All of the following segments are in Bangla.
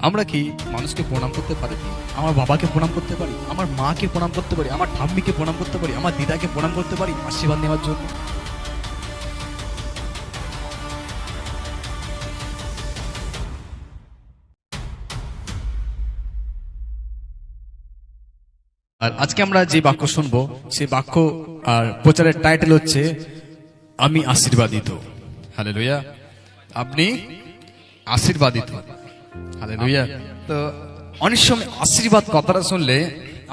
আমরা কি মানুষকে প্রণাম করতে পারি? আমার বাবাকে প্রণাম করতে পারি, আমার মাকে প্রণাম করতে পারি, আমার ঠাম্মিকে প্রণাম করতে পারি, আমার দিদাকে প্রণাম করতে পারি আশীর্বাদ নেওয়ার জন্য। আর আজকে আমরা যে বাক্য শুনবো সেই বাক্য আর প্রচারের টাইটেল হচ্ছে আমি আশীর্বাদিত। হালেলুয়া। আপনি আশীর্বাদিত। হালেলুয়া। তো অনেক সময় আশীর্বাদ কথাটা শুনলে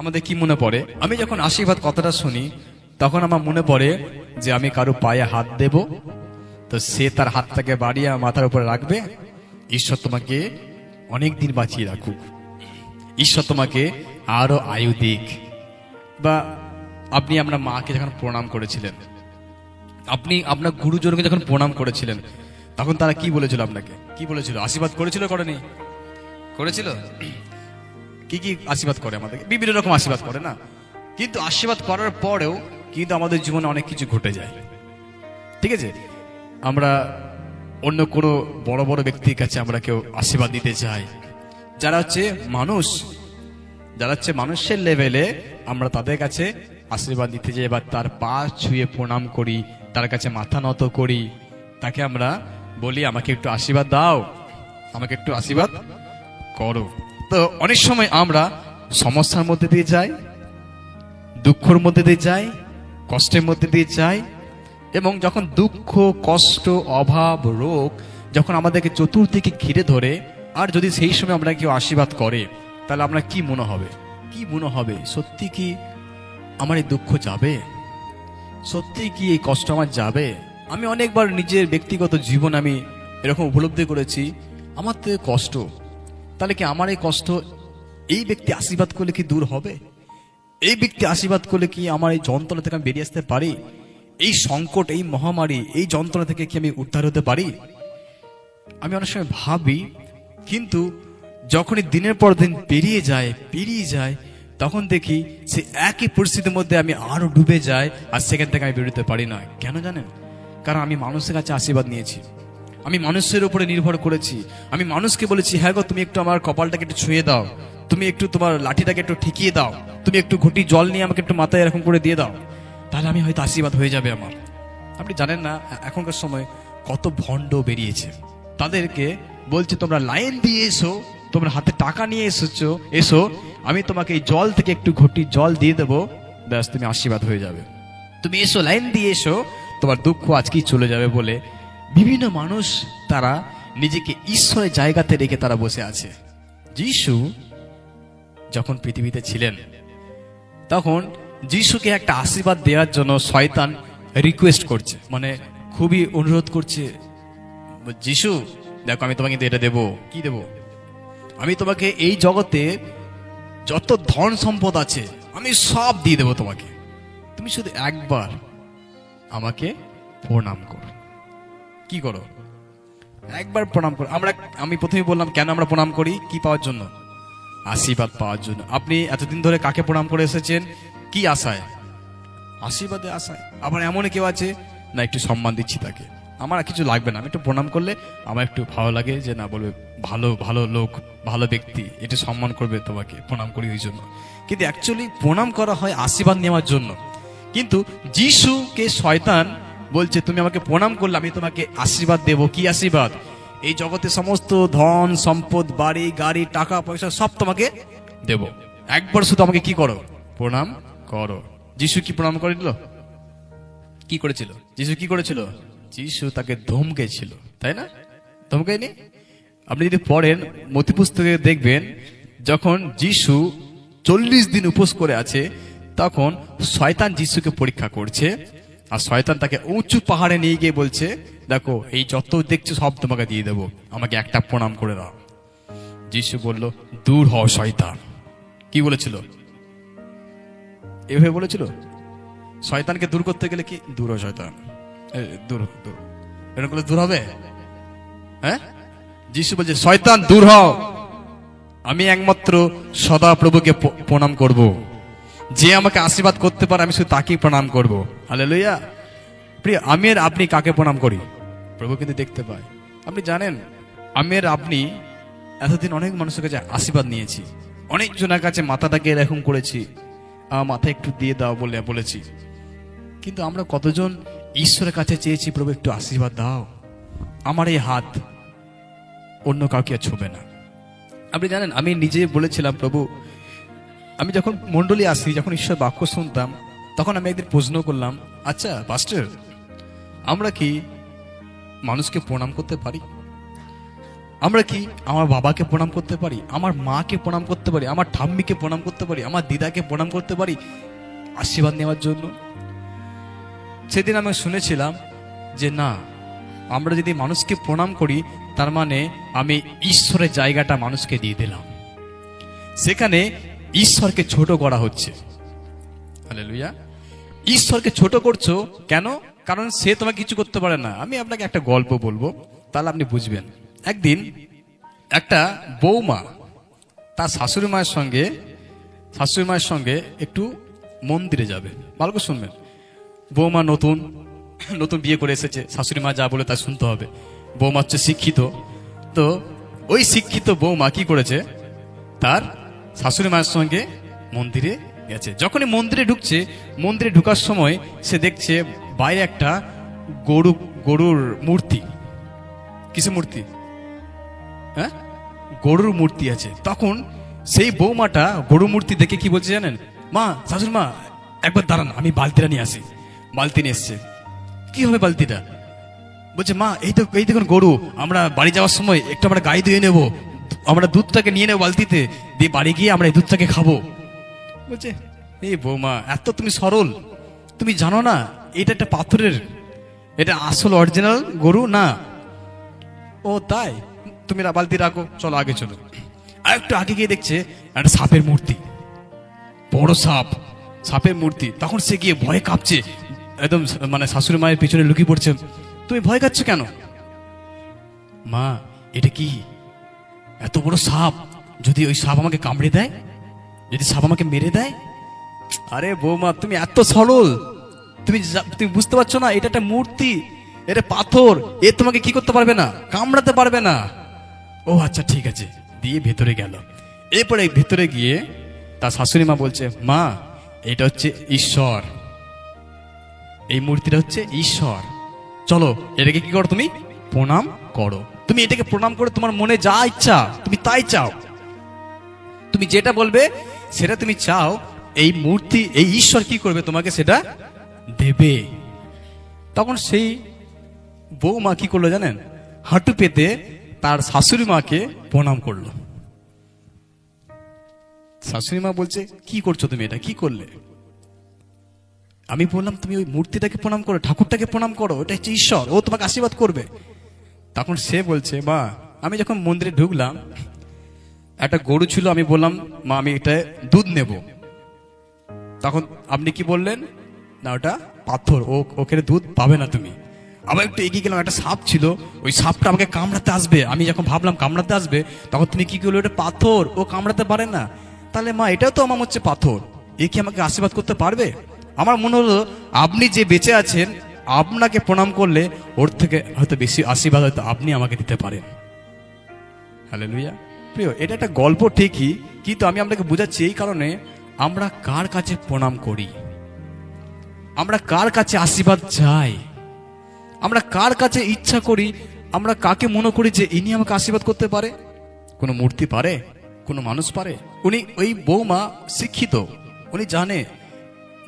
আমাদের কি মনে পড়ে? আমি যখন আশীর্বাদ কথাটা শুনি তখন আমার মনে পড়ে যে আমি কারো পায়ে হাত দেব, তো সে তার হাতটাকে বাড়িয়ে আমার মাথার উপরে রাখবে, ঈশ্বর তোমাকে অনেক দিন বাঁচিয়ে রাখুক, ঈশ্বর তোমাকে আরো আয়ু দিক। বা আপনি আপনার মাকে যখন প্রণাম করেছিলেন, আপনি আপনার গুরুজনকে যখন প্রণাম করেছিলেন, তখন তারা কি বলেছিল? আপনাকে কি বলেছিল? আশীর্বাদ করেছিল, করেনি? করেছিল। কি কি আশীর্বাদ করে আমাদেরকে? বিভিন্ন রকম আশীর্বাদ করে না? কিন্তু আশীর্বাদ করার পরেও কিন্তু আমাদের জীবনে অনেক কিছু ঘটে যায়, ঠিক আছে? আমরা অন্য কোনো বড় বড় ব্যক্তির কাছে আমরা কেউ আশীর্বাদ দিতে চাই, যারা হচ্ছে মানুষ, যারা হচ্ছে মানুষের লেভেলে, আমরা তাদের কাছে আশীর্বাদ দিতে যাই বা তার পা ছুঁয়ে প্রণাম করি, তার কাছে মাথা নত করি, তাকে আমরা বলি আমাকে একটু আশীর্বাদ দাও, আমাকে একটু আশীর্বাদ করো। তো অনেক সময় আমরা সমস্যার মধ্যে দিয়ে যাই, দুঃখের মধ্যে দিয়ে যাই, কষ্টের মধ্যে দিয়ে যাই, এবং যখন দুঃখ, কষ্ট, অভাব, রোগ যখন আমাদেরকে চতুর্দিকে ঘিরে ধরে, আর যদি সেই সময় আমরা কেউ আশীর্বাদ করে, তাহলে আমরা কি মনে হবে? কি মনে হবে? সত্যি কি আমার এই দুঃখ যাবে? সত্যি কি এই কষ্ট আমার যাবে? আমি অনেকবার নিজের ব্যক্তিগত জীবন আমি এরকম উপলব্ধি করেছি, আমার তো কষ্ট, তাহলে কি আমার এই কষ্ট এই ব্যক্তি আশীর্বাদ করলে কি দূর হবে? এই ব্যক্তি আশীর্বাদ করলে কি আমার এই যন্ত্রণা থেকে আমি বেরিয়ে আসতে পারি? এই সংকট, এই মহামারী, এই যন্ত্রণা থেকে কি আমি উদ্ধার হতে পারি? আমি অনেক সময় ভাবি, কিন্তু যখনই দিনের পর দিন পেরিয়ে যায়, তখন দেখি সে একই পরিস্থিতির মধ্যে আমি আরো ডুবে যাই, আর সেখান থেকে আমি বেরোতে পারি না। কেন জানেন? কারণ আমি মানুষের কাছে আশীর্বাদ নিয়েছি, আমি মানুষের উপরে নির্ভর করেছি, আমি মানুষকে বলেছি হ্যাঁ গো তুমি একটু আমার কপালটাকে একটু ছুঁয়ে দাও, তুমি একটু তোমার লাঠিটাকে একটু ঠেকিয়ে দাও, তুমি একটু ঘটি জল নিয়ে আমাকে একটু মাথায় এরকম করে দিয়ে দাও, তাহলে আমি হয়তো আশীর্বাদ হয়ে যাবে আমার। আপনি জানেন না এখনকার সময় কত ভণ্ড বেরিয়েছে, তাদেরকে বলছে তোমরা লাইন দিয়ে এসো, তোমরা হাতে টাকা নিয়ে এসো, আমি তোমাকে এই জল থেকে একটু ঘটি জল দিয়ে দেবো, ব্যাস তুমি আশীর্বাদ হয়ে যাবে, তুমি এসো, লাইন দিয়ে এসো, তোমার দুঃখ আজকেই চলে যাবে বলে বিভিন্ন মানুষ তারা নিজেকে ঈশ্বরের জায়গাতে রেখে তারা বসে আছে। যিশু যখন পৃথিবীতে ছিলেন, তখন যিশুকে একটা আশীর্বাদ দেওয়ার জন্য শয়তান রিকোয়েস্ট করছে, মানে খুবই অনুরোধ করছে, যিশু দেখো আমি তোমাকে এটা দেবো। কি দেব? আমি তোমাকে এই জগতে যত ধন সম্পদ আছে আমি সব দিয়ে দেবো তোমাকে, তুমি শুধু একবার আমাকে প্রণাম করো। কি করো? একবার প্রণাম করো। আমি প্রথমে বললাম কেন আমরা প্রণাম করি? কি পাওয়ার জন্য? আশীর্বাদ পাওয়ার জন্য। আপনি এতদিন ধরে কাকে প্রণাম করে এসেছেন? কি আশায়? আশীর্বাদে আশায়। আবার এমন কেউ আছে না একটু সম্মান দিচ্ছি তাকে, আমার কিছু লাগবে না, আমি একটু প্রণাম করলে আমার একটু ভালো লাগে, যে না বলবে ভালো ভালো লোক, ভালো ব্যক্তি, একটু সম্মান করবে তোমাকে, প্রণাম করি ওই জন্য। কিন্তু অ্যাকচুয়ালি প্রণাম করা হয় আশীর্বাদ নেওয়ার জন্য। কিন্তু যিশুকে শয়তান বলছে তুমি আমাকে প্রণাম করলে আমি তোমাকে আশীর্বাদ দেব। কি আশীর্বাদ? এই জগতে সমস্ত ধন সম্পদ, বাড়ি গাড়ি, টাকা পয়সা সব তোমাকে দেব, একবার শুধু আমাকে কি করো? প্রণাম করো। যিশু কি প্রণাম করে দিল? কি করেছিল যিশু? কি করেছিল? যিশু তাকে ধমকেছিল, তাই না? ধমকায়নি? আপনি যদি পড়েন মতি পুস্তকে দেখবেন, যখন যিশু 40 দিন উপোস করে আছে, তখন শয়তান যিশুকে পরীক্ষা করছে, আর শয়তান তাকে উঁচু পাহাড়ে নিয়ে গিয়ে বলছে দেখো এই যত দেখছো সব তোমাকে দিয়ে দেবো, আমাকে একটা প্রণাম করে দাও। যিশু বলল দূর হও শয়তান। কি বলেছিল? এভাবে বলেছিল। শয়তানকে দূর করতে গেলে কি? দূর হও শয়তান, দূর দূর, এরকম দূর হবে? হ্যাঁ? যিশু বলছে শয়তান দূর হও, আমি একমাত্র সদা প্রভুকে প্রণাম করব, যে আমাকে আশীর্বাদ করতে পারে আমি শুধু তাকেই প্রণাম করব। হালেলুয়া। প্রিয়, আমি আর আপনি কাকে প্রণাম করি? প্রভু কিন্তু দেখতে পায়। আপনি জানেন আমি আর আপনি এতদিন অনেক মানুষের কাছে আশীর্বাদ নিয়েছি, অনেকজনের কাছে মাথাটাকে এরকম করেছি, মাথা একটু দিয়ে দাও বলেছি, কিন্তু আমরা কতজন ঈশ্বরের কাছে চেয়েছি, প্রভু একটু আশীর্বাদ দাও, আমার এই হাত অন্য কাউকে আর ছুবে না। আপনি জানেন, আমি নিজে বলেছিলাম, প্রভু আমি যখন মন্ডলী আসি, যখন ঈশ্বর বাক্য শুনতাম, তখন আমি একদিন প্রশ্ন করলাম, আচ্ছা পাস্টার, আমরা কি মানুষকে প্রণাম করতে পারি? আমরা কি আমার বাবাকে প্রণাম করতে পারি, আমার মাকে প্রণাম করতে পারি, আমার ঠাম্মিকে প্রণাম করতে পারি, আমার দিদাকে প্রণাম করতে পারি আশীর্বাদ নেওয়ার জন্য? সেদিন আমি শুনেছিলাম যে না, আমরা যদি মানুষকে প্রণাম করি, তার মানে আমি ঈশ্বরের জায়গাটা মানুষকে দিয়ে দিলাম, সেখানে ঈশ্বরকে ছোট করা হচ্ছে। হালেলুয়া। ঈশ্বরকে ছোট করছো কেন? কারণ সে তোমাকে কিছু করতে পারে না। আমি আপনাকে একটা গল্প বলবো, তাহলে আপনি বুঝবেন। একদিন একটা বৌমা তার শাশুড়ি মায়ের সঙ্গে একটু মন্দিরে যাবে। ভালো করে শুনবেন। বৌমা নতুন বিয়ে করে এসেছে, শাশুড়ি মা যা বলে তা শুনতে হবে। বৌমা হচ্ছে শিক্ষিত, তো ওই শিক্ষিত বৌমা কি করেছে, তার শাশুড়ি মায়ের সঙ্গে মন্দিরে গেছে। যখনই মন্দিরে ঢুকছে, মন্দিরে ঢুকার সময় সে দেখছে বাইরে একটা গরুর মূর্তি। কিসের মূর্তি? হ্যাঁ, গরুর মূর্তি আছে। তখন সেই বৌমাটা গরু মূর্তি দেখে কি বলছে জানেন? মা, শাশুড়ি মা, একবার দাঁড়ান, আমি বালতিটা নিয়ে আসি। বালতি নিয়ে এসছে। কি হবে বালতিটা? বলছে, মা এই দেখুন গরু, আমরা বাড়ি যাওয়ার সময় একটু আমরা গায়ে ধুয়ে নেবো, আমরা দুধটাকে নিয়ে নেবো বালতিতে, দিয়ে বাড়ি গিয়ে আমরা এই দুধটাকে খাবো। বলছে, এই বৌমা এত তুমি সরল, তুমি জানো না এটা একটা পাথরের, এটা আসল অরিজিনাল গরু না। ও তাই, তুমি বালতি রাখো, চলো আগে চলো। আর একটু আগে গিয়ে দেখছে একটা সাপের মূর্তি, বড় সাপের মূর্তি। তখন সে গিয়ে ভয়ে কাঁপছে, একদম মানে শাশুড়ি মায়ের পিছনে লুকিয়ে পড়ছে। তুমি ভয় কাচ্ছ কেন? মা, এটা কি? এত বড় সাপ, যদি ওই সাপ আমাকে কামড়ে দেয়, যদি সাপ আমাকে মেরে দেয়? আরে বৌমা, তুমি এত সরল, তুমি বুঝতে পারছো না, এটা একটা মূর্তি, এটা পাথর, এ তোমাকে কি করতে পারবে না, কামড়াতে পারবে না। ও আচ্ছা ঠিক আছে, দিয়ে ভেতরে গেল। এরপরে ভেতরে গিয়ে তার শাশুড়ি মা বলছে, মা এটা হচ্ছে ঈশ্বর, এই মূর্তিটা হচ্ছে ঈশ্বর, চলো এটাকে কি করো, তুমি প্রণাম করো। তুমি এটাকে প্রণাম করে তোমার মনে যা ইচ্ছা তুমি তাই চাও, তুমি যেটা বলবে সেটা তুমি চাও, এই মূর্তি, এই ঈশ্বর কি করবে, তোমাকে সেটা দেবে। তখন সেই বৌমা কি করলো জানেন? হাঁটু পেতে তার শাশুড়ি মাকে প্রণাম করলো। শাশুড়ি মা বলছে, কি করছো তুমি, এটা কি করলে? আমি বললাম, তুমি ওই মূর্তিটাকে প্রণাম করো, ঠাকুরটাকে প্রণাম করো, ওটা হচ্ছে ঈশ্বর, ও তোমাকে আশীর্বাদ করবে। তখন সে বলছে, মা আমি যখন মন্দিরে ঢুকলাম, একটা গরু ছিল, আমি বললাম, মা আমি এটা দুধ নেব। তখন আপনি কি বললেন? না ওটা পাথর, ওখানে দুধ পাবে না তুমি। আবার একটু এগিয়ে গেলাম, একটা সাপ ছিল, ওই সাপটা আমাকে কামড়াতে আসবে। আমি যখন ভাবলাম কামড়াতে আসবে, তখন তুমি কি করলে, ওটা পাথর, ও কামড়াতে পারে না। তাহলে মা এটাও তো আমার হচ্ছে পাথর, এ কি আমাকে আশীর্বাদ করতে পারবে? আমার মনে হলো আপনি যে বেঁচে আছেন, আপনাকে প্রণাম করলে ওর থেকে হয়তো বেশি আশীর্বাদ হয়তো আপনি আমাকে দিতে পারেন। হালেলুয়া। প্রিয়, এটা একটা গল্প ঠিকই, কিন্তু আমি আপনাকে বোঝাচ্ছি এই কারণে, আমরা কার কাছে প্রণাম করি, আমরা কার কাছে আশীর্বাদ চাই, আমরা কার কাছে ইচ্ছা করি, আমরা কাকে মনে করি যে ইনি আমাকে আশীর্বাদ করতে পারে? কোনো মূর্তি পারে? কোনো মানুষ পারে? উনি, ওই বৌমা শিক্ষিত, উনি জানে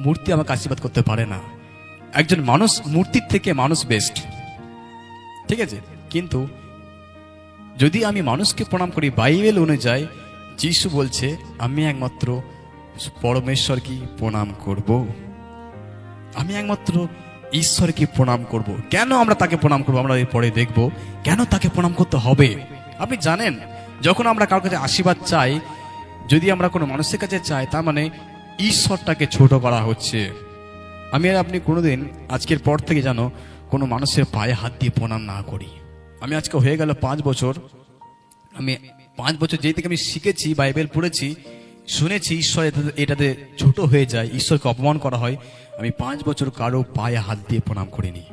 মূর্তি আমাকে আশীর্বাদ করতে পারে না, একজন মানুষ, মূর্তির থেকে মানুষ বেস্ট, ঠিক আছে। কিন্তু যদি আমি মানুষকে প্রণাম করি, বাইবেল অনুযায়ী যিশু বলছে আমি একমাত্র পরমেশ্বরকে প্রণাম করব, আমি একমাত্র ঈশ্বরকে প্রণাম করব। কেন আমরা তাকে প্রণাম করবো, আমরা পরে দেখব কেন তাকে প্রণাম করতে হবে। আপনি জানেন, যখন আমরা কারোর কাছে আশীর্বাদ চাই, যদি আমরা কোনো মানুষের কাছে চাই, তার মানে ঈশ্বরটাকে ছোট করা হচ্ছে। আমি আর আপনি কোনোদিন আজকের পর থেকে যেন কোনো মানুষের পায়ে হাত দিয়ে প্রণাম না করি। আমি আজকে হয়ে গেল 5 বছর, আমি 5 বছর যেই থেকে আমি শিখেছি, বাইবেল পড়েছি, শুনেছি ঈশ্বর এটাতে ছোট হয়ে যায়, ঈশ্বরকে অপমান করা হয়। আমি 5 বছর কারো পায়ে হাত দিয়ে প্রণাম করিনি।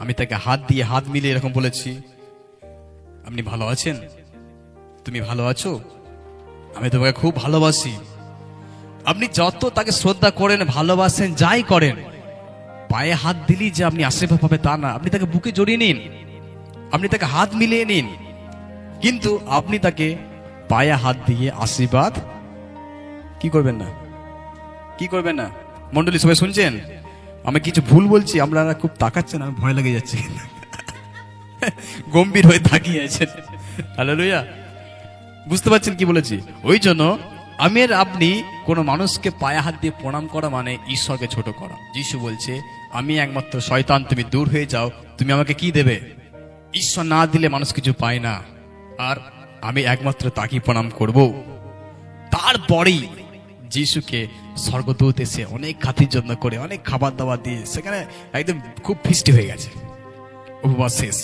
আমি তাকে হাত দিয়ে হাত মিলিয়ে এরকম বলেছি, আপনি ভালো আছেন, তুমি ভালো আছো? আমি তোমাকে খুব ভালোবাসি। আপনি যত তাকে শ্রদ্ধা করেন, ভালোবাসেন, যাই করেন, পায়ে হাত দিলেই যে আপনি আশীর্বাদ পাবে তা না। আপনি তাকে বুকে জড়িয়ে নিন, আপনি তাকে হাত মিলিয়ে নিন, কিন্তু আপনি তাকে পায়ে হাত দিয়ে আশীর্বাদ কি করবেন না? কি করবেন না? মন্ডলী সবাই শুনছেন? আমি কিছু ভুল বলছি? আপনারা খুব তাকাচ্ছেন, আমি ভয় লেগে যাচ্ছে। গম্ভীর হয়ে তাকিয়ে আছেন। হালেলুয়া। বুঝতে পারছেন কি বলেছি? ওই জন্য আমি আর আপনি কোন মানুষকে পায়ে হাত দিয়ে প্রণাম করা মানে ঈশ্বরকে ছোট করা। যিশু বলছে, আমি একমাত্র শয়তান, তুমি দূর হয়ে যাও। তুমি আমাকে কি দেবে? ঈশ্বর না দিলে মানুষ কিছু পায় না, আর আমি একমাত্র তাকে প্রণাম করব। তারপরেই যিশুকে স্বর্গদূত এসে অনেক খাতির যত্ন করে অনেক খাবার দাবার দিয়ে সেখানে একদম খুব ফিস্টি হয়ে গেছে। উপবাস শেষ।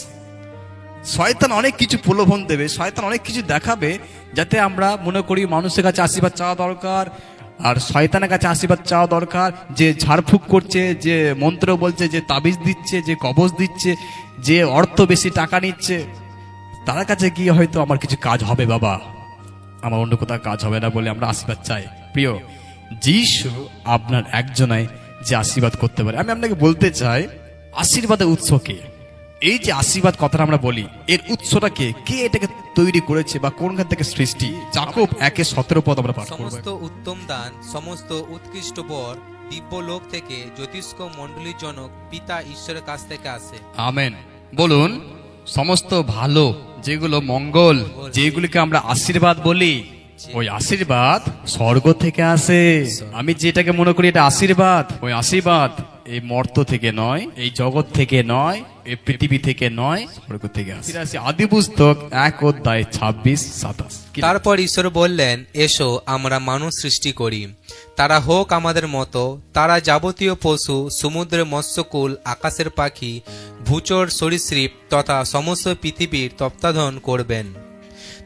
শয়তান অনেক কিছু প্রলোভন দেবে, শয়তান অনেক কিছু দেখাবে, যাতে আমরা মনে করি মানুষের কাছে আশীর্বাদ চাওয়া দরকার, আর শয়তানের কাছে আশীর্বাদ চাওয়া দরকার। যে ঝাড়ফুঁক করছে, যে মন্ত্র বলছে, যে তাবিজ দিচ্ছে, যে কবজ দিচ্ছে, যে অর্থ বেশি টাকা নিচ্ছে, তার কাছে গিয়ে হয়তো আমার কিছু কাজ হবে বাবা, আমার অন্য কোথাও কাজ হবে না বলে আমরা আশীর্বাদ চাই। প্রিয়, যিশু আপনার একজনাই যে আশীর্বাদ করতে পারে। আমি আপনাকে বলতে চাই, আশীর্বাদের উৎস কে? এই যে আশীর্বাদ কথাটা আমরা বলি, এর উৎসটা কে? কে এটাকে তৈরি করেছে বা কোনখান থেকে সৃষ্টি? যাকব 1:17 পদ আমরা পাঠ করব। সমস্ত উত্তম দান, সমস্ত উৎকৃষ্ট বর দিব্যলোক থেকে জ্যোতিষ্ক মণ্ডলীর জনক পিতা ঈশ্বরের কাছ থেকে আসে। আমেন। বলুন, সমস্ত ভালো যেগুলো মঙ্গল, যেগুলিকে আমরা আশীর্বাদ বলি, ওই আশীর্বাদ স্বর্গ থেকে আসে। আমি যেটাকে মনে করি এটা আশীর্বাদ, ওই আশীর্বাদ এই মর্ত থেকে নয়, এই জগৎ থেকে নয়, এই পৃথিবী থেকে নয়, স্বর্গ থেকে আসে। আদি পুস্তক 1:26-27। তারপর ঈশ্বর বললেন, এসো আমরা মানুষ সৃষ্টি করি, তারা হোক আমাদের মতো। তারা যাবতীয় পশু, সমুদ্রের মৎস্যকুল, আকাশের পাখি, ভূচর সরীসৃপ তথা সমস্ত পৃথিবীর তত্ত্বাবধান করবেন।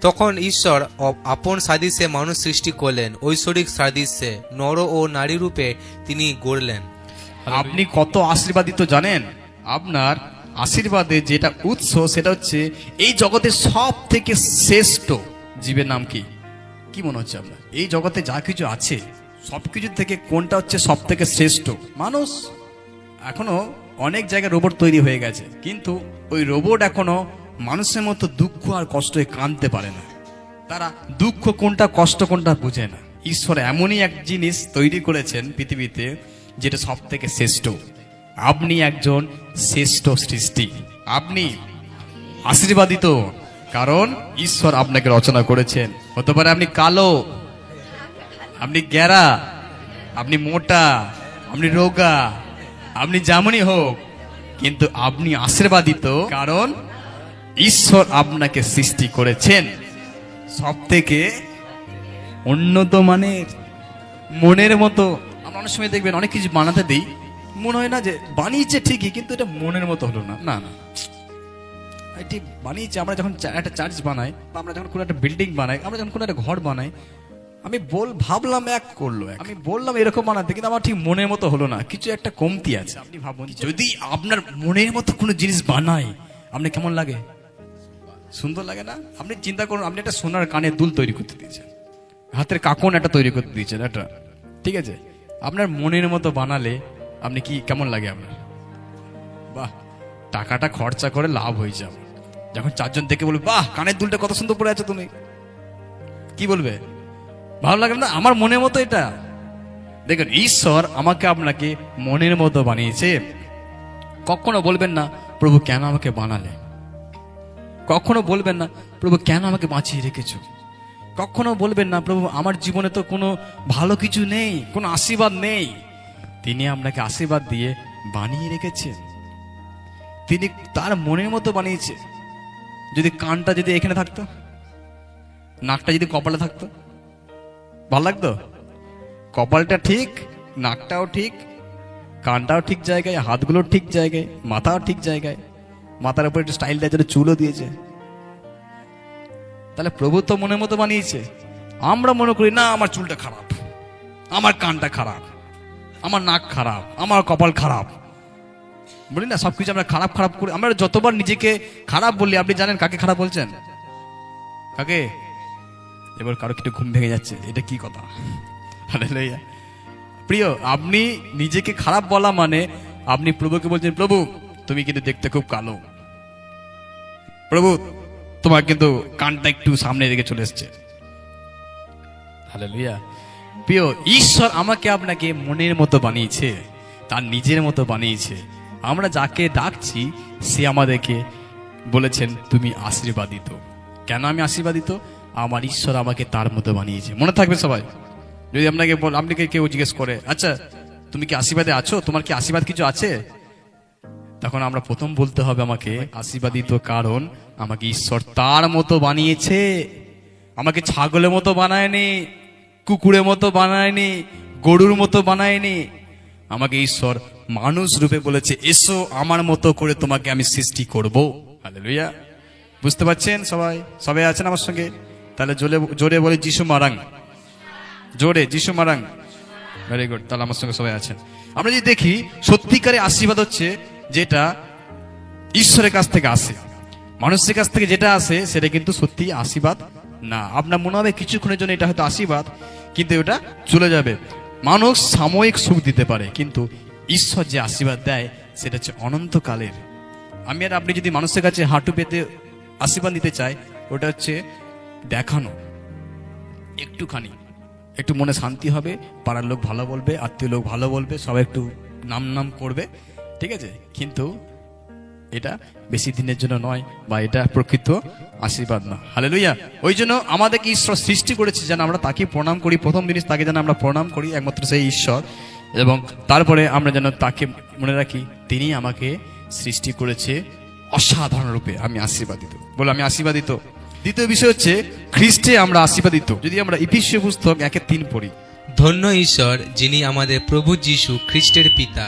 তখন ঈশ্বর আপন সাদৃশ্যে মানুষ সৃষ্টি করলেন, ঐশ্বরিক সাদৃশ্যে নর ও নারী রূপে তিনি গড়লেন। আপনি কত আশীর্বাদিত জানেন? আপনার আশীর্বাদের যেটা উৎস, সেটা হচ্ছে এই জগতের সব থেকে শ্রেষ্ঠ জীবের নাম কি? কি মনে হচ্ছে আপনার? এই জগতে যা কিছু আছে সবকিছু থেকে কোনটা হচ্ছে সব থেকে শ্রেষ্ঠ? মানুষ। এখনো অনেক জায়গায় রোবট তৈরি হয়ে গেছে, কিন্তু ওই রোবট এখনো মানুষের মতো দুঃখ আর কষ্টে কাঁদতে পারে না। তারা দুঃখ কোনটা, কষ্ট কোনটা বুঝে না। ঈশ্বর এমনই এক জিনিস তৈরি করেছেন পৃথিবীতে যেটা সব থেকে শ্রেষ্ঠ। আপনি একজন শ্রেষ্ঠ সৃষ্টি, আপনি আশীর্বাদিত, কারণ ঈশ্বর আপনাকে রচনা করেছেন। হতে পারে আপনি কালো, আপনি গ্যারা, আপনি মোটা, আপনি রোগা, আপনি যেমনই হোক, কিন্তু আপনি আশীর্বাদিত, কারণ ঈশ্বর আপনাকে সৃষ্টি করেছেন সব থেকে উন্নত মানের, মনের মতো। আমরা অনেক সময় দেখবেন অনেক কিছু বানাতে দিই, মনে হয় না যে বানিয়েছে ঠিকই, কিন্তু এটা মনের মতো হলো না। না না, এটি বানিয়েছে। আমরা যখন একটা চার্চ বানাই, বা আমরা যখন কোনো একটা বিল্ডিং বানাই, আমরা যখন কোনো একটা ঘর বানাই, আমি ভাবলাম এক করলো, আমি বললাম এরকম বানাতে, কিন্তু আমার ঠিক মনের মতো হলো না, কিছু একটা কমতি আছে। আপনি ভাবুন, যদি আপনার মনের মতো কোনো জিনিস বানাই, আপনি কেমন লাগে? সুন্দর লাগে না? আপনি চিন্তা করুন, আপনি একটা সোনার কানের দুল তৈরি করতে দিয়েছেন, হাতের কাকন একটা তৈরি করতে দিয়েছেন, একটা, ঠিক আছে? আপনার মনের মতো বানালে আপনি কি কেমন লাগে আপনার? বাহ, টাকাটা খরচা করে লাভ হয়ে যাবে। যখন চারজন দেখে বলবে, বাহ কানের দুলটা কত সুন্দর পরে আছো তুমি, কি বলবে? ভালো লাগে না? আমার মনের মতো এটা। দেখুন, ঈশ্বর আমাকে আপনাকে মনের মতো বানিয়েছে। কখনো বলবেন না, প্রভু কেন আমাকে বানালে? কখনো বলবেন না, প্রভু কেন আমাকে বাঁচিয়ে রেখেছো? কখনো বলবেন না, প্রভু আমার জীবনে তো কোনো ভালো কিছু নেই, কোনো আশীর্বাদ নেই। তিনি আপনাকে আশীর্বাদ দিয়ে বানিয়ে রেখেছেন, তিনি তার মনের মতো বানিয়েছে। যদি কানটা যদি এখানে থাকতো, নাকটা যদি কপালে থাকতো, ভালো লাগতো? কপালটা ঠিক, নাকটাও ঠিক, কানটাও ঠিক জায়গায়, হাতগুলো ঠিক জায়গায়, মাথাও ঠিক জায়গায়, মাথার উপর একটু স্টাইল দেওয়ার জন্য চুলও দিয়েছে। তাহলে প্রভু তো মনের মতো বানিয়েছে। আমরা মনে করি না, আমার চুলটা খারাপ, আমার কানটা খারাপ, আমার নাক খারাপ, আমার কপাল খারাপ, বলি না? সবকিছু আমরা খারাপ খারাপ করি। আমরা যতবার নিজেকে খারাপ বললি, আপনি জানেন কাকে খারাপ বলছেন? কাকে? এবার কারো একটু ঘুম ভেঙে যাচ্ছে, এটা কি কথা? হালেলুয়া। প্রিয়, আপনি নিজেকে খারাপ বলা মানে আপনি প্রভুকে বলছেন, প্রভু তুমি কিন্তু দেখতে খুব কালো, প্রভু তোমার কিন্তু কানটা একটু সামনে দিকে চলে এসছে। হালেলুয়া। প্রিয়, ঈশ্বর আমাকে আপনাকে মনের মতো বানিয়েছে, তার নিজের মতো বানিয়েছে। আমরা যাকে ডাকছি সে আমাদেরকে বলেছেন তুমি আশীর্বাদিত। কেন আমি আশীর্বাদিত? আমার ঈশ্বর আমাকে তার মতো বানিয়েছে। মনে থাকবে সবাই, যদি আপনাকে কেউ জিজ্ঞেস করে, আচ্ছা তুমি কি আশীর্বাদে আছো, তোমার কি আশীর্বাদ কিছু আছে, তখন আমরা প্রথম বলতে হবে আমাকে আশীর্বাদিত, কারণ আমাকে ঈশ্বর তার মতো বানিয়েছে। আমাকে ছাগলের মতো বানায়নি, কুকুরের মতো বানায়নি, গরুর মতো বানায়নি। আমাকে ঈশ্বর মানুষ রূপে বলেছে, এসো আমার মতো করে তোমাকে আমি সৃষ্টি করব। হালেলুয়া। বুঝতে পারছেন সবাই? সবাই আছেন আমার সঙ্গে? তাহলে জোরে বলে যিশু মারাং, জোরে যিশু মারাং। ভেরি গুড, তাহলে আমার সঙ্গে সবাই আছেন। আমরা যদি দেখি, সত্যিকারে আশীর্বাদ হচ্ছে যেটা ঈশ্বরের কাছ থেকে আসে। মানুষের কাছ থেকে যেটা আসে সেটা কিন্তু সত্যি আশীর্বাদ না। আপনার মনে হবে কিছুক্ষণের জন্য এটা হয়তো আশীর্বাদ, কিন্তু ওটা চলে যাবে। মানুষ সাময়িক সুখ দিতে পারে, কিন্তু ঈশ্বর যে আশীর্বাদ দেয় সেটা হচ্ছে অনন্তকালের। আমি আর আপনি যদি মানুষের কাছে হাঁটু পেতে আশীর্বাদ নিতে চাই, ওটা হচ্ছে দেখানো, একটুখানি, একটু মনে শান্তি হবে, পাড়ার লোক ভালো বলবে, আত্মীয় লোক ভালো বলবে, সবাই একটু নাম করবে, ঠিক আছে, কিন্তু এটা বেশি দিনের জন্য নয়, বা এটা প্রকৃত আশীর্বাদ না। হালেলুয়া। ওই জন্য আমাদেরকে ঈশ্বর সৃষ্টি করেছে যেন আমরা তাকে প্রণাম করি। প্রথম জিনিস তাকে যেন আমরা প্রণাম করি, একমাত্র সেই ঈশ্বর, এবং তারপরে আমরা যেন তাকে মনে রাখি তিনি আমাকে সৃষ্টি করেছে অসাধারণ রূপে। আমি আশীর্বাদিত, বলে আমি আশীর্বাদিত। দ্বিতীয় বিষয় হচ্ছে খ্রিস্টে আমরা আশীর্বাদিত। যদি আমরা ইফিসীয় পুস্তক 1:3 পড়ি, ধন্য ঈশ্বর যিনি আমাদের প্রভু যীশু খ্রিস্টের পিতা,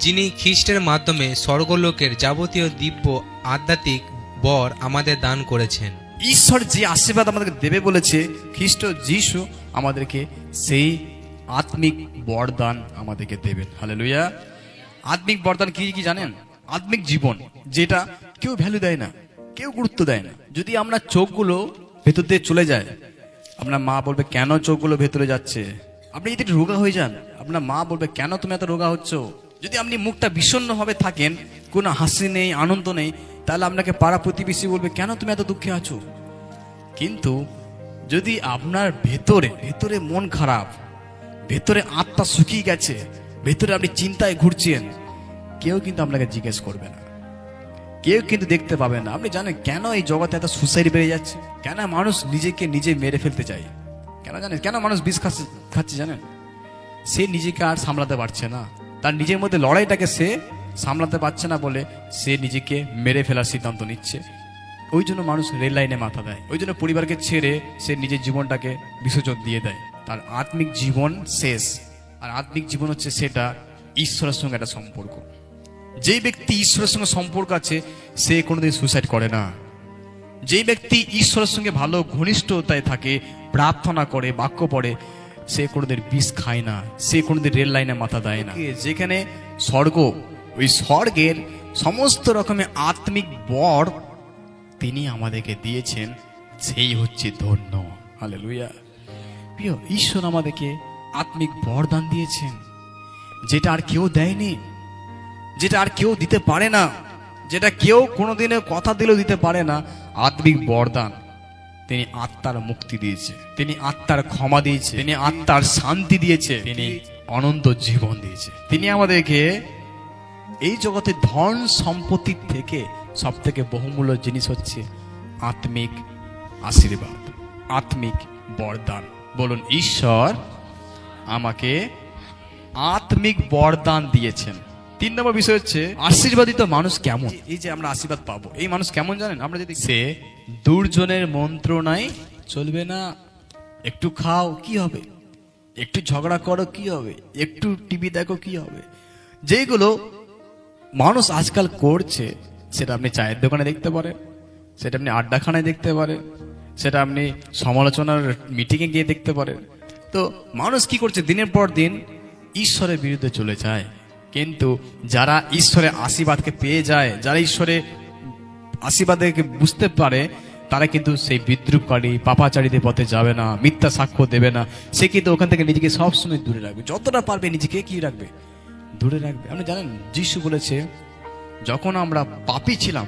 যিনি খ্রিস্টের মাধ্যমে স্বর্গলোকের যাবতীয় দিব্য আধ্যাত্মিক বর আমাদের দান করেছেন। ঈশ্বর যে আশীর্বাদ আমাদেরকে দেবে বলেছে, খ্রিস্ট যিশু আমাদেরকে সেই আত্মিক বরদান আমাদেরকে দেবেন। হালেলুয়া। আত্মিক বরদান কি কি জানেন? আত্মিক জীবন, যেটা কেউ ভ্যালু দেয় না, কেউ গুরুত্ব দেয় না। যদি আমরা চোখগুলো ভেতর দিয়ে চলে যায়, আপনার মা বলবে কেন চোখগুলো ভেতরে যাচ্ছে। আপনি যদি একটু রোগা হয়ে যান, আপনার মা বলবে কেন তুমি এত রোগা হচ্ছ। যদি আপনি মুখটা বিষণ্ণ ভাবে থাকেন, কোনো হাসি নেই, আনন্দ নেই, তাহলে আপনাকে পাড়া প্রতিবেশী বলবে কেন তুমি এত দুঃখে আছো। কিন্তু যদি আপনার ভেতরে ভেতরে মন খারাপ, ভেতরে আত্মা শুকিয়ে গেছে, ভেতরে আপনি চিন্তায় ঘুরছেন, কেউ কিন্তু আপনাকে জিজ্ঞেস করবে না, কেউ কিন্তু দেখতে পাবে না। আপনি জানেন কেন এই জগতে এত সুসাইড বেড়ে যাচ্ছে? কেন মানুষ নিজেকে নিজে মেরে ফেলতে চায়? কেন জানেন? কেন মানুষ বিষ খাচ্ছে জানেন? সে নিজেকে আর সামলাতে পারছে না, তার নিজের মধ্যে লড়াইটাকে সে সামলাতে পারছে না বলে সে নিজেকে মেরে ফেলার সিদ্ধান্ত নিচ্ছে। ওই জন্য মানুষ রেল লাইনে মাথা দেয়, ওই জন্য পরিবারকে ছেড়ে সে নিজের জীবনটাকে বিসর্জন দিয়ে দেয়। তার আত্মিক জীবন শেষ। আর আত্মিক জীবন হচ্ছে সেটা ঈশ্বরের সঙ্গে একটা সম্পর্ক। যে ব্যক্তি ঈশ্বরের সঙ্গে সম্পর্ক আছে সে কোনোদিন সুসাইড করে না। যে ব্যক্তি ঈশ্বরের সঙ্গে ভালো ঘনিষ্ঠতায় থাকে, প্রার্থনা করে, বাক্য পড়ে, সে কোনোদিন বিষ খায় না, সে কোনোদিন রেল লাইনে মাথা দেয় না। যেখানে স্বর্গ, ওই স্বর্গের সমস্ত রকমের আত্মিক বর তিনি আমাদেরকে দিয়েছেন, সেই হচ্ছে ধন্য। হালেলুয়া। প্রিয়, ঈশ্বর আমাদেরকে আত্মিক বরদান দিয়েছেন, যেটা আর কেউ দেয়নি, যেটা আর কেউ দিতে পারে না, যেটা কেউ কোনোদিনে কথা দিলেও দিতে পারে না। আত্মিক বরদান। তিনি আত্মার মুক্তি দিয়েছে, তিনি আত্মার ক্ষমা দিয়েছে, তিনি আত্মার শান্তি দিয়েছে, তিনি অনন্ত জীবন দিয়েছে। তিনি আমাদেরকে এই জগতে ধন সম্পত্তির থেকে সব থেকে বহুমূল্য জিনিস হচ্ছে আত্মিক আশীর্বাদ, আত্মিক বরদান। বলুন, ঈশ্বর আমাকে আত্মিক বরদান দিয়েছেন। 3 নম্বর বিষয় হচ্ছে আশীর্বাদিত মানুষ কেমন। এই যে আমরা আশীর্বাদ পাবো, এই মানুষ কেমন জানেন? আমরা যদি সে দুর্জনের মন্ত্রণায় চলবে না। একটু খাও কি হবে, একটু ঝগড়া করো কি হবে, একটু টিভি দেখো কি হবে। যেগুলো মানুষ আজকাল করছে, সেটা আপনি চায়ের দোকানে দেখতে পারেন, সেটা আপনি আড্ডাখানায় দেখতে পারেন, সেটা আপনি সমালোচনার মিটিংয়ে গিয়ে দেখতে পারেন। তো মানুষ কি করছে? দিনের পর দিন ঈশ্বরের বিরুদ্ধে চলে যায়। কিন্তু যারা ঈশ্বরের আশীর্বাদকে পেয়ে যায়, যারা ঈশ্বরের আশীর্বাদকে বুঝতে পারে, তারা কিন্তু সেই বিদ্রুপকারী পাপাচারীদের পথে যাবে না, মিথ্যা সাক্ষ্য দেবে না। সে কিন্তু ওখান থেকে নিজেকে সবসময় দূরে রাখবে, যতটা পারবে নিজেকে কি রাখবে, দূরে রাখবে। আপনি জানেন যিশু বলেছে যখন আমরা পাপী ছিলাম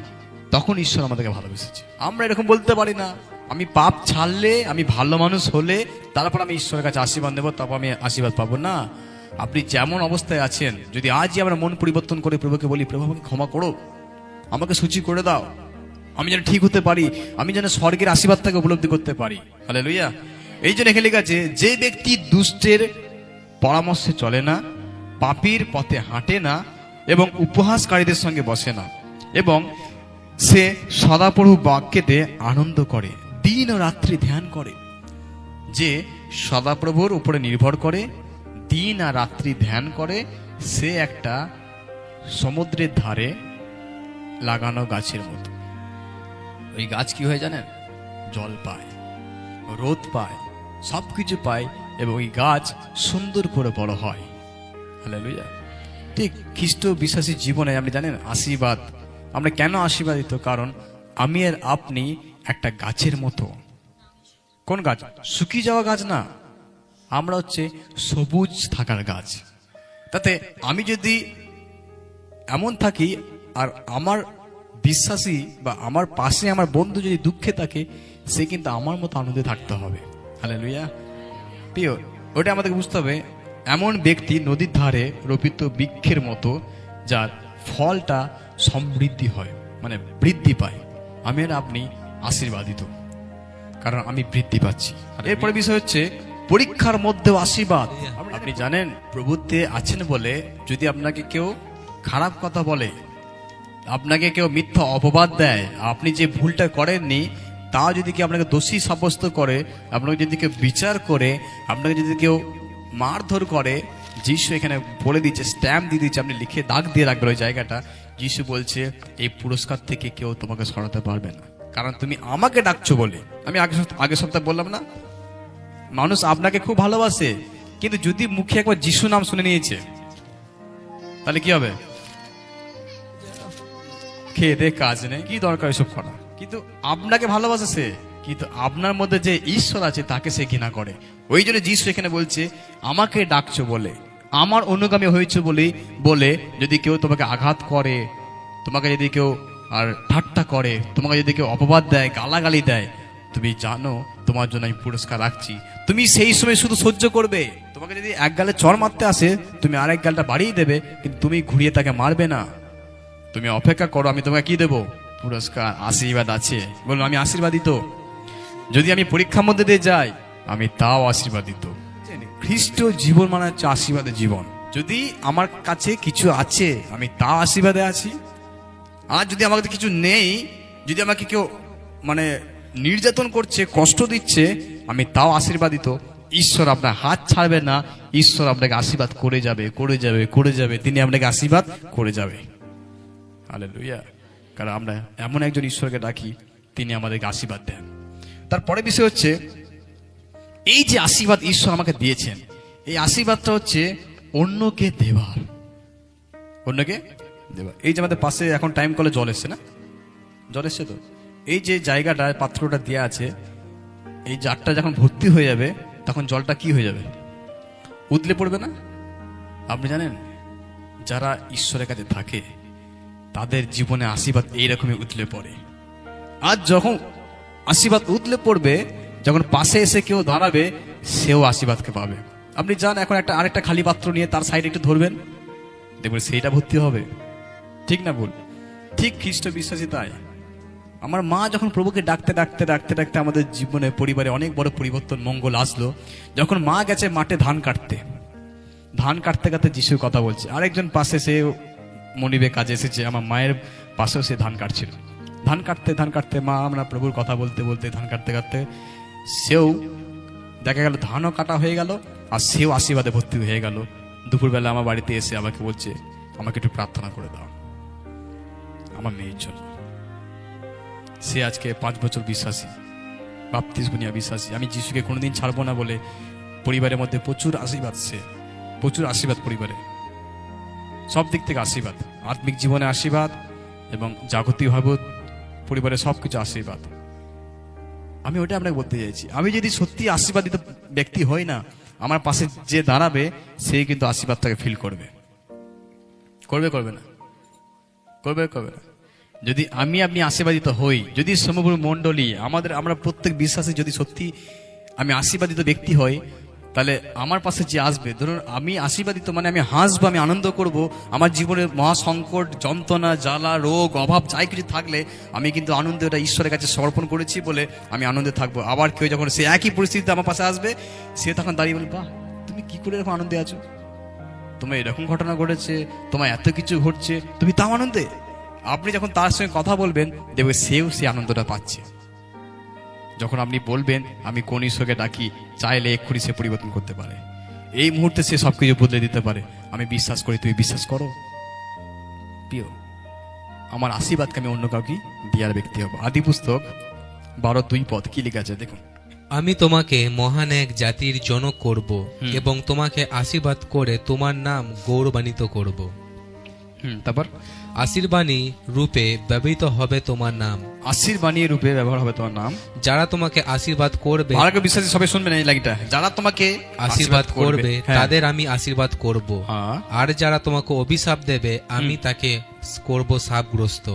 তখন ঈশ্বর আমাদেরকে ভালোবেসেছে। আমরা এরকম বলতে পারি না আমি পাপ ছাড়লে, আমি ভালো মানুষ হলে তারপর আমি ঈশ্বরের কাছে আশীর্বাদ নেবো, তারপর আমি আশীর্বাদ পাবো না। আপনি যেমন অবস্থায় আছেন, যদি আজই আমরা মন পরিবর্তন করে প্রভুকে বলি, প্রভু আমাকে ক্ষমা করো, আমাকে সূচি করে দাও, আমি যেন ঠিক হতে পারি, আমি যেন স্বর্গের আশীর্বাদটাকে উপলব্ধি করতে পারি। হালেলুয়া। এই জন্য এখানে লেখা আছে, যে ব্যক্তি দুষ্টের পরামর্শে চলে না, পাপীর পথে হাঁটে না এবং উপহাসকারীদের সঙ্গে বসে না, এবং সে সদাপ্রভু বাক্যেতে আনন্দ করে, দিন ও রাত্রি ধ্যান করে। যে সদাপ্রভুর উপরে নির্ভর করে, দিন আর রাত্রি ধ্যান করে, সে একটা সমুদ্রের ধারে লাগানো গাছের মতো। ওই গাছ কি হয় জানেন? জল পায়, রোদ পায়, সবকিছু পায়, এবং ওই গাছ সুন্দর করে বড় হয়। হালেলুয়া। ঠিক খ্রিস্ট বিশ্বাসী জীবনে আপনি জানেন আশীর্বাদ, আমরা কেন আশীর্বাদিত? কারণ আমি আর আপনি একটা গাছের মতো। কোন গাছ? শুকিয়ে যাওয়া গাছ না, আমরা হচ্ছে সবুজ থাকার গাছ। তাতে আমি যদি এমন থাকি আর আমার বিশ্বাসী বা আমার পাশে আমার বন্ধু যদি দুঃখে থাকে, সে কিন্তু আমার মতো আনন্দে থাকতে হবে। হালেলুয়া। প্রিয়, ওটা আমাদেরকে বুঝতে হবে, এমন ব্যক্তি নদীর ধারে রোপিত বৃক্ষের মতো, যার ফলটা সমৃদ্ধি হয়, মানে বৃদ্ধি পায়। আমি আর আপনি আশীর্বাদিত, কারণ আমি বৃদ্ধি পাচ্ছি। এরপরে বিষয় হচ্ছে পরীক্ষার মধ্যেও আশীর্বাদ। আপনি জানেন প্রভুত্বে আছেন বলে যদি আপনাকে কেউ খারাপ কথা বলে, আপনাকে কেউ মিথ্যা অপবাদ দেয়, আপনি যে ভুলটা করেননি তা যদি কেউ আপনাকে দোষী সাব্যস্ত করে, আপনাকে যদি কেউ বিচার করে, আপনাকে যদি কেউ মারধর করে, যিশু এখানে বলে দিচ্ছে, স্ট্যাম্প দিয়ে দিচ্ছে, আপনি লিখে দাগ দিয়ে রাখবেন ওই জায়গাটা। যিশু বলছে এই পুরস্কার থেকে কেউ তোমাকে সরাতে পারবে না, কারণ তুমি আমাকে ডাকছো বলে। আমি আগের সপ্তাহে বললাম না, মানুষ আপনাকে খুব ভালোবাসে, কিন্তু যদি মুখে একবার যিশু নাম শুনে নিয়েছে তাহলে কি হবে? খেয়ে দে কাজ নেই, কি দরকার এসব করা। কিন্তু আপনাকে ভালোবাসে সে, কিন্তু আপনার মধ্যে যে ঈশ্বর আছে তাকে সে ঘৃণা করে। ওই জন্য যিশু এখানে বলছে আমাকে ডাকছো বলে, আমার অনুগামী হয়েছে বলে যদি কেউ তোমাকে আঘাত করে, তোমাকে যদি কেউ আর ঠাট্টা করে, তোমাকে যদি কেউ অপবাদ দেয়, গালাগালি দেয়, তুমি জানো তোমার জন্য আমি পুরস্কার রাখছি। তুমি সেই সময় শুধু সহ্য করবে। তোমাকে যদি এক গালে চড় মারতে আসে, তুমি আরেক গালটা বাড়িয়ে দেবে, কিন্তু তুমি ঘুরিয়ে তাকে মারবে না। তুমি অপেক্ষা করো, আমি তোমাকে কি দেবো? পুরস্কার, আশীর্বাদ আছে। বলুন আমি আশীর্বাদিত। যদি আমি পরীক্ষার মধ্যে দিয়ে যাই, আমি তাও আশীর্বাদিত। খ্রিস্ট জীবন মানে হচ্ছে আশীর্বাদের জীবন। যদি আমার কাছে কিছু আছে, আমি তা আশীর্বাদে আছি। আর যদি আমার কাছে কিছু নেই, যদি আমাকে কেউ মানে নির্যাতন করছে, কষ্ট দিচ্ছে, আমি তাও আশীর্বাদিত। ঈশ্বর আপনার হাত ছাড়বে না, ঈশ্বর আপনাকে আশীর্বাদ করে যাবে, করে যাবে, করে যাবে। তিনি আপনাকে আশীর্বাদ করে যাবে। হালেলুয়া। কারণ আমরা এমন একজন ঈশ্বরকে ডাকি, তিনি আমাদেরকে আশীর্বাদ দেন। তারপরে বিষয় হচ্ছে এই যে আশীর্বাদ ঈশ্বর আমাকে দিয়েছেন, এই আশীর্বাদটা হচ্ছে অন্যকে দেবার। অন্যকে দেবার। এই যে আমাদের পাশে এখন টাইম কলে জল এসছে না? জল এসছে তো? এই যে জায়গাটা, পাত্রটা দেওয়া আছে, এই জারটা যখন ভর্তি হয়ে যাবে তখন জলটা কি হয়ে যাবে? উতলে পড়বে না? আপনি জানেন যারা ঈশ্বরের কাছে থাকে তাদের জীবনে আশীর্বাদ এইরকমই উতলে পড়ে। আর যখন আশীর্বাদ উতলে পড়বে, যখন পাশে এসে কেউ দাঁড়াবে, সেও আশীর্বাদকে পাবে। আপনি যান এখন আরেকটা খালি পাত্র নিয়ে তার সাইডে একটু ধরবেন, দেখবেন সেইটা ভর্তি হবে। ঠিক না ভুল? ঠিক খ্রিস্ট বিশ্বাসী তাই। আমার মা যখন প্রভুকে ডাকতে ডাকতে ডাকতে ডাকতে আমাদের জীবনে পরিবারে অনেক বড় পরিবর্তন মঙ্গল আসলো। যখন মা গেছে মাঠে ধান কাটতে কাটতে যিশুর কথা বলছে, আরেকজন পাশে সে মনিবে কাজে এসেছে, আমার মায়ের পাশেও সে ধান কাটছিল। ধান কাটতে মা আমরা প্রভুর কথা বলতে বলতে ধান কাটতে কাটতে সেও দেখা গেল ধানও কাটা হয়ে গেল, আর সেও আশীর্বাদে ভর্তি হয়ে গেল। দুপুরবেলা আমার বাড়িতে এসে আমাকে বলছে, আমাকে একটু প্রার্থনা করে দাও আমার মেয়ের জন্য। সে আজকে 5 বছর বিশ্বাসী, বাপ্তিস্ম নিয়া বিশ্বাসী। আমি যিশুকে কোনোদিন ছাড়বো না বলে পরিবারের মধ্যে প্রচুর আশীর্বাদ পরিবারে, সব দিক থেকে আশীর্বাদ, আত্মিক জীবনে আশীর্বাদ এবং জাগতিকভাবে পরিবারের সবকিছু আশীর্বাদ। আমি ওটা আপনাকে বলতে চাইছি, আমি যদি সত্যি আশীর্বাদিত ব্যক্তি হই না, আমার পাশে যে দাঁড়াবে সে কিন্তু আশীর্বাদটাকে ফিল করবে। করবে করবে না? করবে করবে না? যদি আপনি আশীর্বাদিত হই, যদি সমগ্র মণ্ডলী আমরা প্রত্যেক বিশ্বাসী যদি সত্যি আমি আশীর্বাদিত ব্যক্তি হই, তাহলে আমার পাশে যে আসবে, ধরুন আমি আশীর্বাদিত মানে আমি হাসবো, আমি আনন্দ করব। আমার জীবনে মহা সংকট, যন্ত্রণা, জ্বালা, রোগ, অভাব যাই কিছু থাকলে আমি কিন্তু আনন্দে ওটা ঈশ্বরের কাছে সমর্পণ করেছি বলে আমি আনন্দে থাকবো। আবার কেউ যখন সে একই পরিস্থিতিতে আমার পাশে আসবে, সে তখন দাঁড়িয়ে বলবে, বাহ, তুমি কি করে এরকম আনন্দে আছো, তোমার এরকম ঘটনা ঘটেছে, তোমার এত কিছু ঘটছে, তুমি তাও আনন্দে। আপনি যখন তার সঙ্গে কথা বলবেন, দেখবে সেও সে আনন্দটা পাচ্ছে। যখন আপনি বলবেন আমি কোন ঈশ্বরকে ডাকি, চাইলে এক্ষুনি সে পরিবর্তন করতে পারে, এই মুহূর্তে সে সবকিছু বদলে দিতে পারে। আমি বিশ্বাস করি, তুমি বিশ্বাস করো প্রিয়। আমার আশীর্বাদকে আমি অন্য কাউকে দেওয়ার ব্যক্তি হব। আদি পুস্তক 12:2 কি লেখা আছে দেখুন। আমি তোমাকে মহান এক জাতির জনক করব এবং তোমাকে আশীর্বাদ করে তোমার নাম গৌরবান্বিত করব। তারপর আশীর্বাণী রূপে ব্যবহৃত হবে তোমার নাম। আশীর্বাণী রূপে ব্যবহার হবে তোমার নাম। যারা তোমাকে আশীর্বাদ করবে, ভালো বিশ্বাসী সবাই শুনবেন এই লাইনটা, যারা তোমাকে আশীর্বাদ করবে হ্যাঁ। তাদের আমি আশীর্বাদ করব, হ্যাঁ। আর যারা তোমাকে অভিশাপ দেবে আমি তাকে করব শাপগ্রস্ত।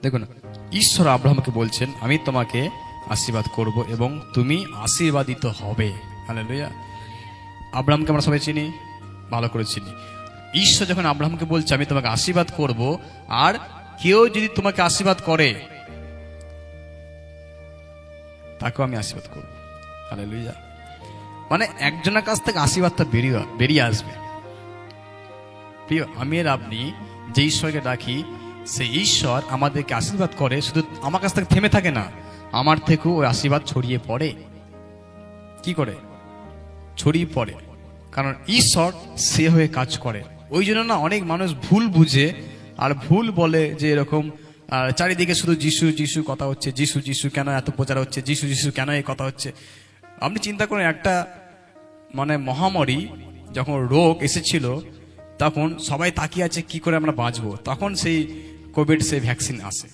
দেখুন, ঈশ্বর আব্রাহামকে বলছেন আমি তোমাকে আশীর্বাদ করব এবং তুমি আশীর্বাদিত হবে। হালেলুয়া। আব্রাহামকে আমরা সবাই চিনি, ভালো করে চিনি। ঈশ্বর যখন আব্রাহামকে বলছে আমি তোমাকে আশীর্বাদ করব, আর কেউ যদি তোমাকে আশীর্বাদ করে তাকেও আমি আশীর্বাদ করব। হালেলুয়া। মানে একজনের কাছ থেকে আশীর্বাদটা বেরিয়ে আসবে। প্রিয়, আমি আর আপনি যে ঈশ্বরকে ডাকি, সেই ঈশ্বর আমাদেরকে আশীর্বাদ করে, শুধু আমার কাছ থেকে থেমে থাকে না, আমার থেকেও ওই আশীর্বাদ ছড়িয়ে পড়ে। কি করে ছড়িয়ে পড়ে? কারণ ঈশ্বর সে হয়ে কাজ করে। ওই জন্য না অনেক মানুষ ভুল বুঝে আর ভুল বলে যে এরকম চারিদিকে শুধু যিশু যিশু কথা হচ্ছে, যিশু যিশু কেন এত প্রচার হচ্ছে, যিশু যিশু কেন এই কথা হচ্ছে। আপনি চিন্তা করেন, একটা মানে মহামারী যখন রোগ এসেছিল, তখন সবাই তাকিয়ে আছে কি করে আমরা বাঁচবো। তখন সেই কোভিড সেই ভ্যাকসিন আসে।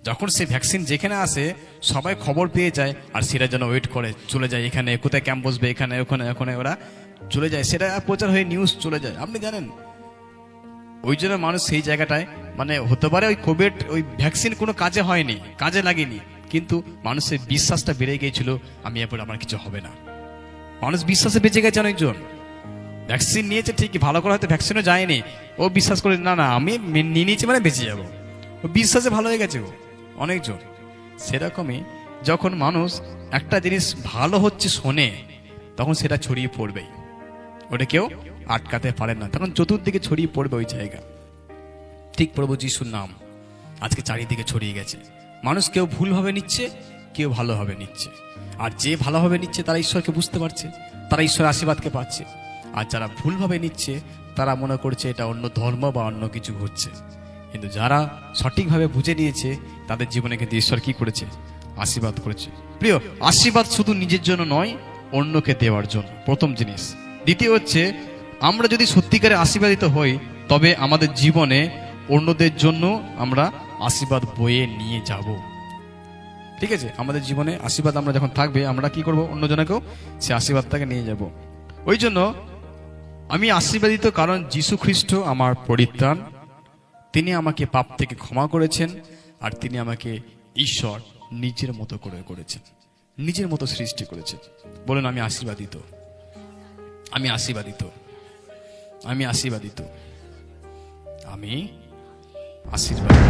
যখন সেই ভ্যাকসিন যেখানে আসে সবাই খবর পেয়ে যায়, আর সেটা যেন ওয়েট করে চলে যায়, এখানে কোথায় ক্যাম্প বসবে, এখানে ওখানে ওখানে ওরা চলে যায়, সেটা প্রচার হয়ে নিউজ চলে যায়। আপনি জানেন, ওই জন্য মানুষ সেই জায়গাটায় মানে হতে পারে ওই কোভিড ওই ভ্যাকসিন কোনো কাজে হয়নি, কাজে লাগেনি, কিন্তু মানুষের বিশ্বাসটা বেড়ে গিয়েছিল আমি এরপর আমার কিছু হবে না। মানুষ বিশ্বাসে বেঁচে গেছে। অনেকজন ভ্যাকসিন নিয়েছে ঠিকই, ভালো করে হয়তো ভ্যাকসিনও যায়নি, ও বিশ্বাস করে না না আমি নিয়ে নিয়েছি মানে বেঁচে যাবো, ও বিশ্বাসে ভালো হয়ে গেছে ও অনেকজন। সেরকমই যখন মানুষ একটা জিনিস ভালো হচ্ছে শোনে, তখন সেটা ছড়িয়ে পড়বেই, ওটা কেউ আটকাতে পারে না, তখন চতুর্দিকে ছড়িয়ে পড়বে ওই জায়গা। ঠিক প্রভু যিশুর নাম আজকে চারিদিকে ছড়িয়ে গেছে। মানুষ কেউ ভুলভাবে নিচ্ছে, কেউ ভালোভাবে নিচ্ছে, আর যে ভালোভাবে নিচ্ছে তারা ঈশ্বরকে বুঝতে পারছে, তারা ঈশ্বরের আশীর্বাদকে পাচ্ছে। আর যারা ভুলভাবে নিচ্ছে তারা মনে করছে এটা অন্য ধর্ম বা অন্য কিছু ঘটছে। কিন্তু যারা সঠিকভাবে বুঝে নিয়েছে তাদের জীবনে কিন্তু ঈশ্বর কি করেছে? আশীর্বাদ করেছে। প্রিয়, আশীর্বাদ শুধু নিজের জন্য নয়, অন্যকে দেওয়ার জন্য, প্রথম জিনিস। দ্বিতীয় হচ্ছে, আমরা যদি সত্যিকারে আশীর্বাদিত হই তবে আমাদের জীবনে অন্যদের জন্য আমরা আশীর্বাদ বয়ে নিয়ে যাব। ঠিক আছে, আমাদের জীবনে আশীর্বাদ আমরা যখন থাকবে, আমরা কি করব? অন্যজনকেও সে আশীর্বাদটাকে নিয়ে যাব। ওই জন্য আমি আশীর্বাদিত, কারণ যীশু খ্রিস্ট আমার পরিত্রাণ, তিনি আমাকে পাপ থেকে ক্ষমা করেছেন, আর তিনি আমাকে ঈশ্বর নিজের মতো করে করেছেন, নিজের মতো সৃষ্টি করেছেন। বলুন, আমি আশীর্বাদিত, আমি আশীর্বাদিত, আমি আশীর্বাদিত, আমি আশীর্বাদিত।